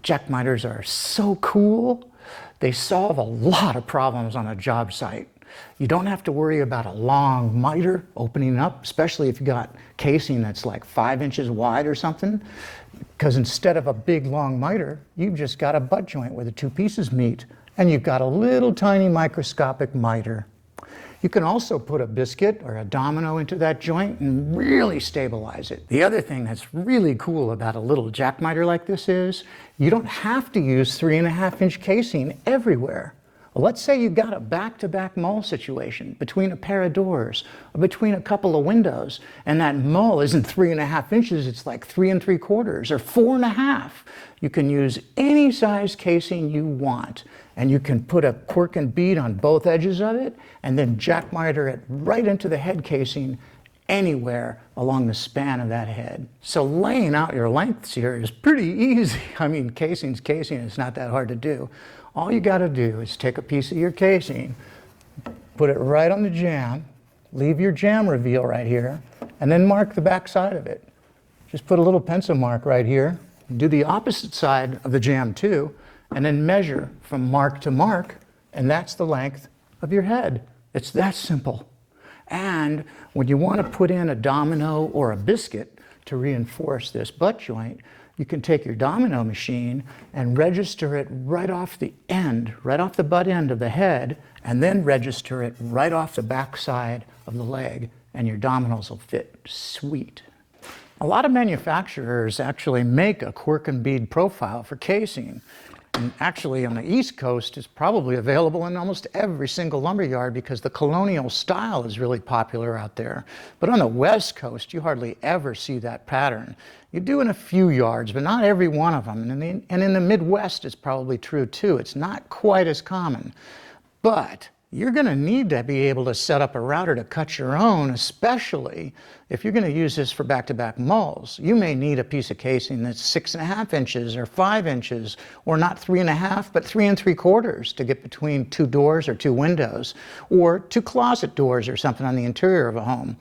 jack miters are so cool. They solve a lot of problems on a job site. You don't have to worry about a long miter opening up, especially if you got casing that's like 5 inches wide or something, because instead of a big long miter, you've just got a butt joint where the two pieces meet, and you've got a little tiny microscopic miter. You can also put a biscuit or a domino into that joint and really stabilize it. The other thing that's really cool about a little jack miter like this is you don't have to use 3.5-inch casing everywhere. Well, let's say you've got a back-to-back mull situation between a pair of doors or between a couple of windows, and that mull isn't 3.5 inches, it's like 3 3/4 or 4.5. You can use any size casing you want, and you can put a cork and bead on both edges of it and then jack miter it right into the head casing anywhere along the span of that head. So laying out your lengths here is pretty easy. I mean, casing's casing, it's not that hard to do. All you got to do is take a piece of your casing, put it right on the jamb, leave your jamb reveal right here, and then mark the back side of it. Just put a little pencil mark right here, do the opposite side of the jamb too, and then measure from mark to mark, and that's the length of your head. It's that simple. And when you want to put in a domino or a biscuit to reinforce this butt joint, you can take your domino machine and register it right off the end, right off the butt end of the head, and then register it right off the back side of the leg, and your dominoes will fit sweet. A lot of manufacturers actually make a cork and bead profile for casing. And actually on the East Coast it's probably available in almost every single lumber yard because the colonial style is really popular out there. But on the West Coast you hardly ever see that pattern. You do in a few yards, but not every one of them. And in the Midwest it's probably true too. It's not quite as common. But you're going to need to be able to set up a router to cut your own, especially if you're going to use this for back-to-back mulls. You may need a piece of casing that's 6.5 inches or 5 inches, or not 3.5, but 3 3/4 to get between two doors or two windows, or two closet doors or something on the interior of a home.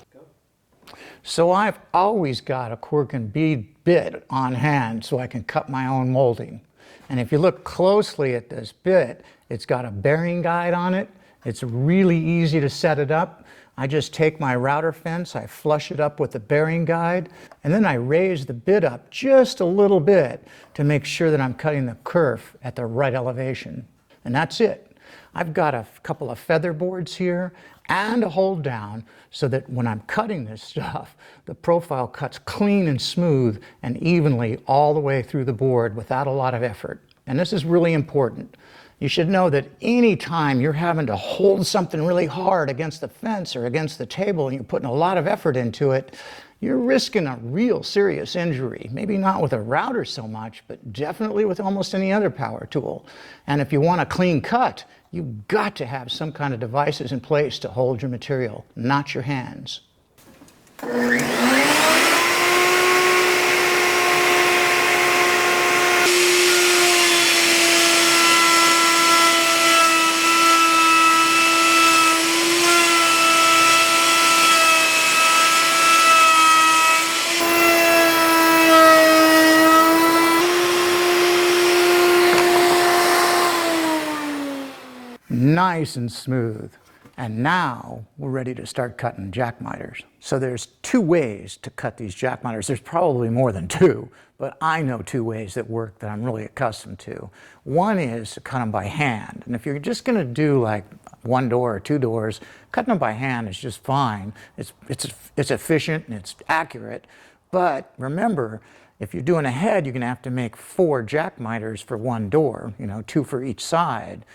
So I've always got a cork and bead bit on hand so I can cut my own molding. And if you look closely at this bit, it's got a bearing guide on it. It's really easy to set it up. I just take my router fence, I flush it up with the bearing guide, and then I raise the bit up just a little bit to make sure that I'm cutting the kerf at the right elevation. And that's it. I've got a couple of feather boards here and a hold down so that when I'm cutting this stuff, the profile cuts clean and smooth and evenly all the way through the board without a lot of effort. And this is really important. You should know that any time you're having to hold something really hard against the fence or against the table and you're putting a lot of effort into it, you're risking a real serious injury. Maybe not with a router so much, but definitely with almost any other power tool. And if you want a clean cut, you've got to have some kind of devices in place to hold your material, not your hands. Nice and smooth. And now we're ready to start cutting jack miters. So there's two ways to cut these jack miters. There's probably more than two, but I know two ways that work that I'm really accustomed to. One is to cut them by hand. And if you're just going to do like one door or two doors, cutting them by hand is just fine. It's efficient and it's accurate. But remember, if you're doing a head, you're going to have to make 4 jack miters for one door, 2 for each side.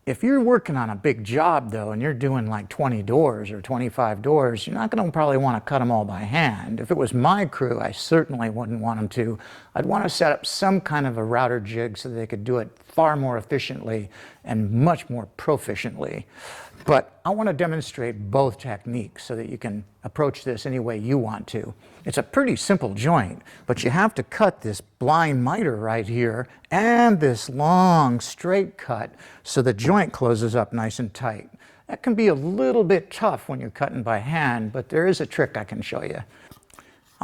If you're working on a big job though, and you're doing like 20 doors or 25 doors, you're not going to probably want to cut them all by hand. If it was my crew, I certainly wouldn't want them to. I'd want to set up some kind of a router jig so they could do it far more efficiently and much more proficiently. But I want to demonstrate both techniques so that you can approach this any way you want to. It's a pretty simple joint, but you have to cut this blind miter right here and this long straight cut so the joint closes up nice and tight. That can be a little bit tough when you're cutting by hand, but there is a trick I can show you.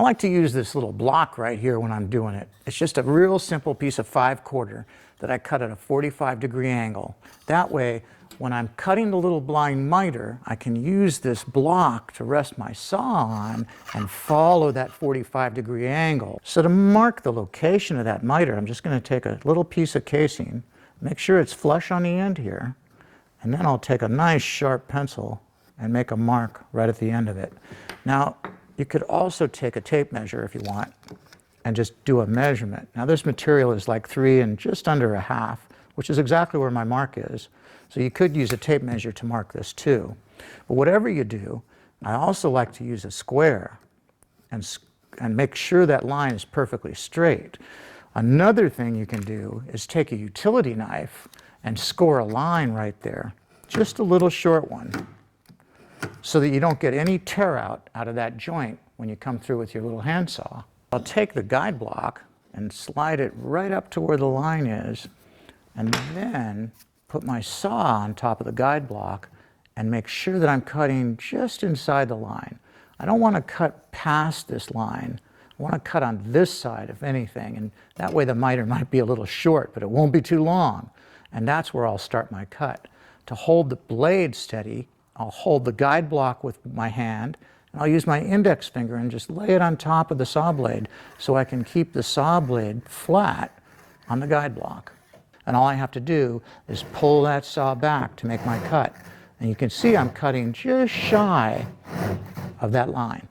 I like to use this little block right here when I'm doing it. It's just a real simple piece of 5/4 that I cut at a 45-degree angle. That way, when I'm cutting the little blind miter, I can use this block to rest my saw on and follow that 45-degree angle. So to mark the location of that miter, I'm just going to take a little piece of casing, make sure it's flush on the end here, and then I'll take a nice sharp pencil and make a mark right at the end of it. Now, you could also take a tape measure if you want and just do a measurement. Now this material is like 3 and just under 1/2, which is exactly where my mark is. So you could use a tape measure to mark this too. But whatever you do, I also like to use a square and make sure that line is perfectly straight. Another thing you can do is take a utility knife and score a line right there, just a little short one, so that you don't get any tear out of that joint when you come through with your little handsaw. I'll take the guide block and slide it right up to where the line is, and then put my saw on top of the guide block and make sure that I'm cutting just inside the line. I don't want to cut past this line. I want to cut on this side, if anything, and that way the miter might be a little short, but it won't be too long. And that's where I'll start my cut. To hold the blade steady, I'll hold the guide block with my hand, and I'll use my index finger and just lay it on top of the saw blade so I can keep the saw blade flat on the guide block. And all I have to do is pull that saw back to make my cut. And you can see I'm cutting just shy of that line.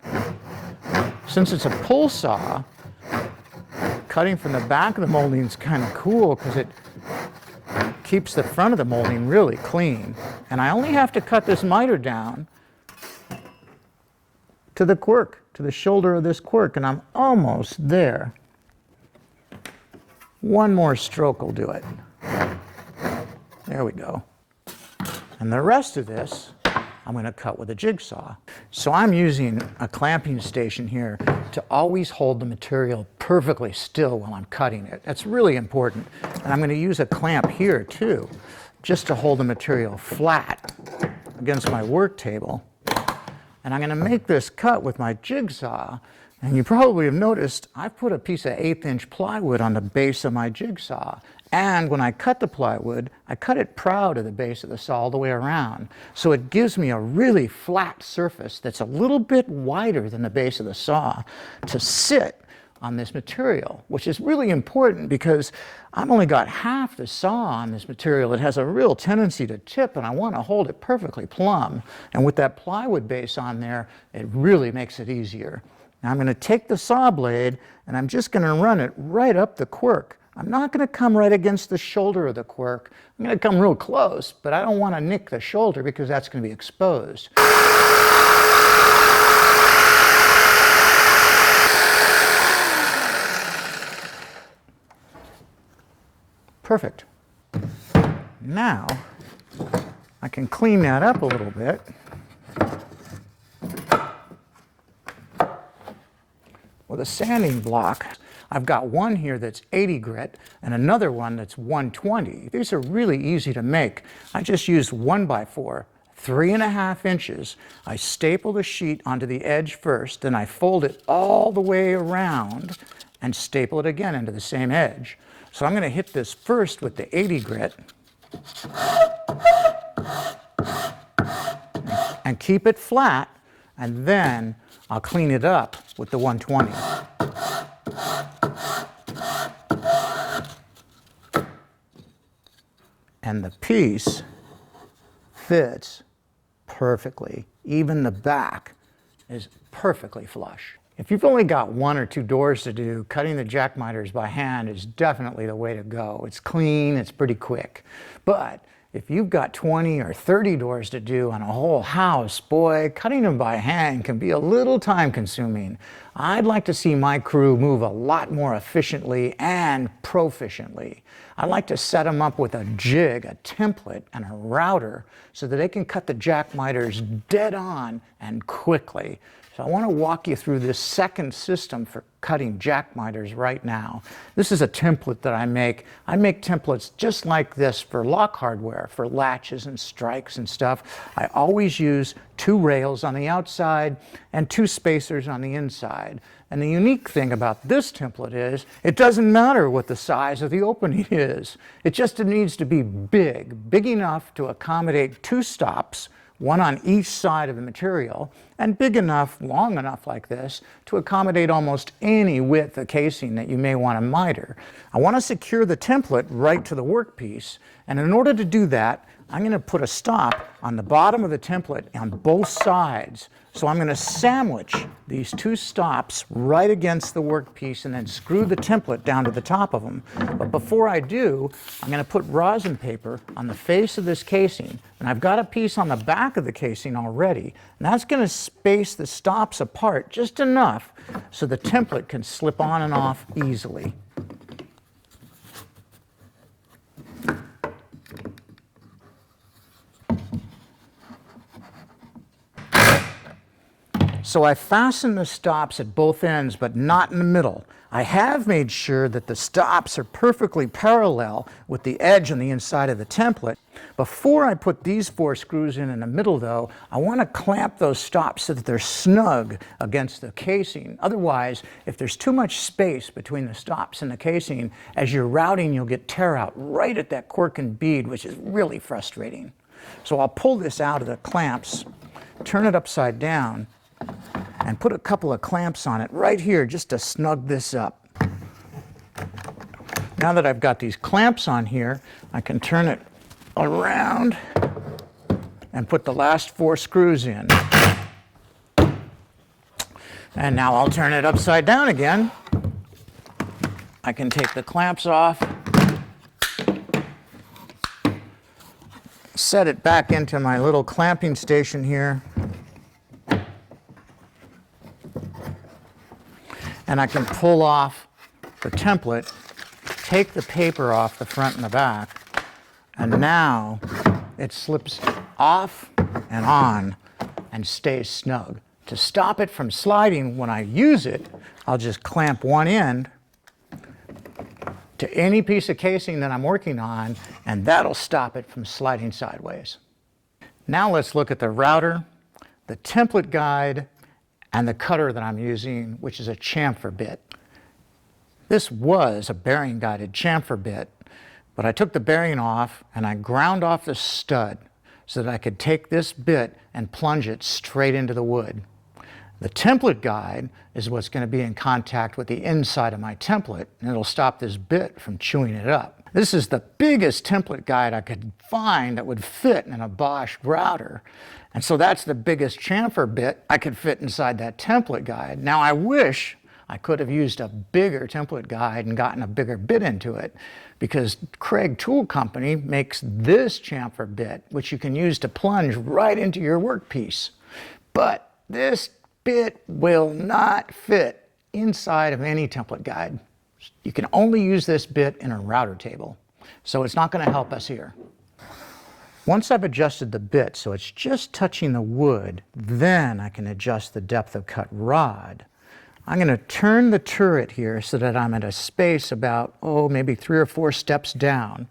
Since it's a pull saw, cutting from the back of the molding is kind of cool because it keeps the front of the molding really clean. And I only have to cut this miter down to the quirk, to the shoulder of this quirk, and I'm almost there. One more stroke will do it. There we go. And the rest of this, I'm going to cut with a jigsaw. So I'm using a clamping station here to always hold the material perfectly still while I'm cutting it. That's really important. And I'm going to use a clamp here too, just to hold the material flat against my work table. And I'm going to make this cut with my jigsaw. And you probably have noticed I've put a piece of 1/8" plywood on the base of my jigsaw. And when I cut the plywood, I cut it proud of the base of the saw all the way around. So it gives me a really flat surface that's a little bit wider than the base of the saw to sit on this material, which is really important because I've only got half the saw on this material. It has a real tendency to tip, and I want to hold it perfectly plumb. And with that plywood base on there, it really makes it easier. Now I'm going to take the saw blade and I'm just going to run it right up the quirk. I'm not going to come right against the shoulder of the quirk. I'm going to come real close, but I don't want to nick the shoulder because that's going to be exposed. Perfect. Now I can clean that up a little bit. With a sanding block. I've got one here that's 80 grit and another one that's 120. These are really easy to make. I just used 1x4, 3.5 inches. I staple the sheet onto the edge first, then I fold it all the way around and staple it again into the same edge. So I'm going to hit this first with the 80 grit and keep it flat, and then I'll clean it up with the 120. And the piece fits perfectly. Even the back is perfectly flush. If you've only got 1 or 2 doors to do, cutting the jack miters by hand is definitely the way to go. It's clean, it's pretty quick. But if you've got 20 or 30 doors to do on a whole house, boy, cutting them by hand can be a little time consuming. I'd like to see my crew move a lot more efficiently and proficiently. I like to set them up with a jig, a template, and a router so that they can cut the jack miters dead on and quickly. So So I want to walk you through this second system for cutting jack miters right now. This is a template that I make. I make templates just like this for lock hardware, for latches and strikes and stuff. I always use 2 rails on the outside and 2 spacers on the inside. And the unique thing about this template is it doesn't matter what the size of the opening is. It just needs to be big enough to accommodate 2 stops, 1 on each side of the material, and big enough, long enough like this, to accommodate almost any width of casing that you may want to miter. I want to secure the template right to the workpiece, and in order to do that, I'm going to put a stop on the bottom of the template on both sides. So I'm going to sandwich these 2 stops right against the workpiece and then screw the template down to the top of them. But before I do, I'm going to put rosin paper on the face of this casing. And I've got a piece on the back of the casing already. And that's going to space the stops apart just enough so the template can slip on and off easily. So I fasten the stops at both ends, but not in the middle. I have made sure that the stops are perfectly parallel with the edge on the inside of the template. Before I put these 4 screws in the middle, though, I want to clamp those stops so that they're snug against the casing. Otherwise, if there's too much space between the stops and the casing, as you're routing, you'll get tear out right at that cork and bead, which is really frustrating. So I'll pull this out of the clamps, turn it upside down, and put a couple of clamps on it right here just to snug this up. Now that I've got these clamps on here, I can turn it around and put the last 4 screws in. And now I'll turn it upside down again. I can take the clamps off, set it back into my little clamping station here, and I can pull off the template, take the paper off the front and the back, and now it slips off and on and stays snug. To stop it from sliding when I use it, I'll just clamp one end to any piece of casing that I'm working on, and that'll stop it from sliding sideways. Now let's look at the router, the template guide, and the cutter that I'm using, which is a chamfer bit. This was a bearing guided chamfer bit, but I took the bearing off and I ground off the stud so that I could take this bit and plunge it straight into the wood. The template guide is what's going to be in contact with the inside of my template, and it'll stop this bit from chewing it up. This is the biggest template guide I could find that would fit in a Bosch router. And so that's the biggest chamfer bit I could fit inside that template guide. Now I wish I could have used a bigger template guide and gotten a bigger bit into it, because Craig Tool Company makes this chamfer bit, which you can use to plunge right into your workpiece. But this bit will not fit inside of any template guide. You can only use this bit in a router table, so it's not going to help us here. Once I've adjusted the bit so it's just touching the wood, then I can adjust the depth of cut rod. I'm going to turn the turret here so that I'm at a space about, maybe 3 or 4 steps down.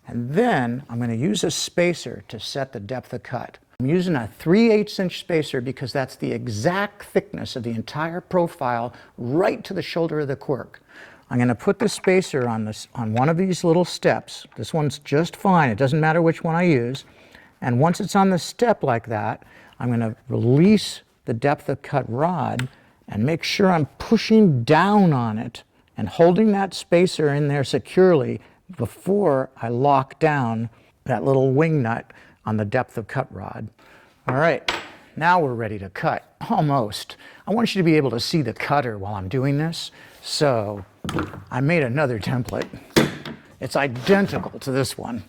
And then I'm going to use a spacer to set the depth of cut. I'm using a 3/8 inch spacer because that's the exact thickness of the entire profile right to the shoulder of the cork. I'm going to put the spacer on one of these little steps. This one's just fine. It doesn't matter which one I use. And once it's on the step like that, I'm going to release the depth of cut rod and make sure I'm pushing down on it and holding that spacer in there securely before I lock down that little wing nut on the depth of cut rod. All right, now we're ready to cut. Almost. I want you to be able to see the cutter while I'm doing this. So I made another template. It's identical to this one.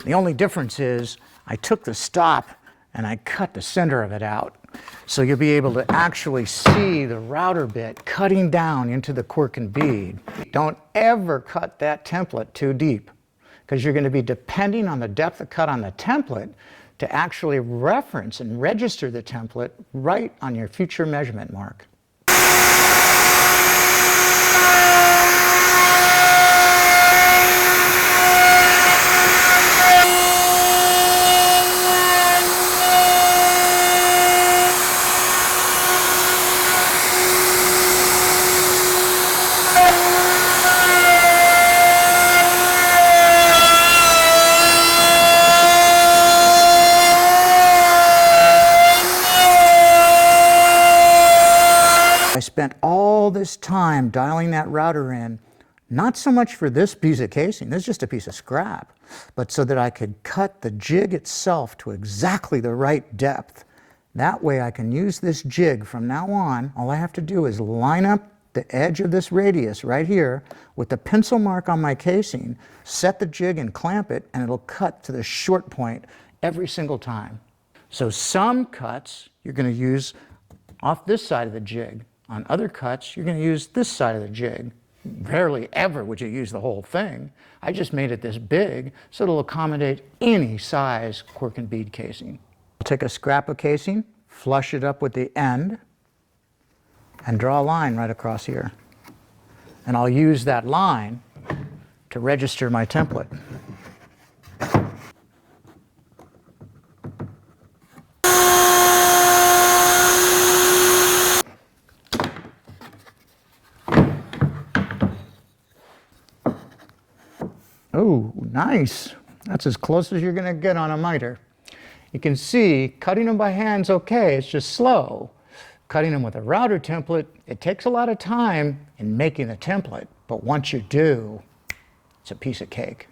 The only difference is I took the stop and I cut the center of it out. So you'll be able to actually see the router bit cutting down into the cork and bead. Don't ever cut that template too deep, because you're going to be depending on the depth of cut on the template to actually reference and register the template right on your future measurement mark. I spent all this time dialing that router in, not so much for this piece of casing, this is just a piece of scrap, but so that I could cut the jig itself to exactly the right depth. That way I can use this jig from now on. All I have to do is line up the edge of this radius right here with the pencil mark on my casing, set the jig and clamp it, and it'll cut to the short point every single time. So some cuts you're going to use off this side of the jig. On other cuts, you're going to use this side of the jig. Rarely ever would you use the whole thing. I just made it this big so it'll accommodate any size cork and bead casing. I'll take a scrap of casing, flush it up with the end, and draw a line right across here. And I'll use that line to register my template. Oh, nice. That's as close as you're going to get on a miter. You can see cutting them by hand's okay, it's just slow. Cutting them with a router template, it takes a lot of time in making the template, but once you do, it's a piece of cake.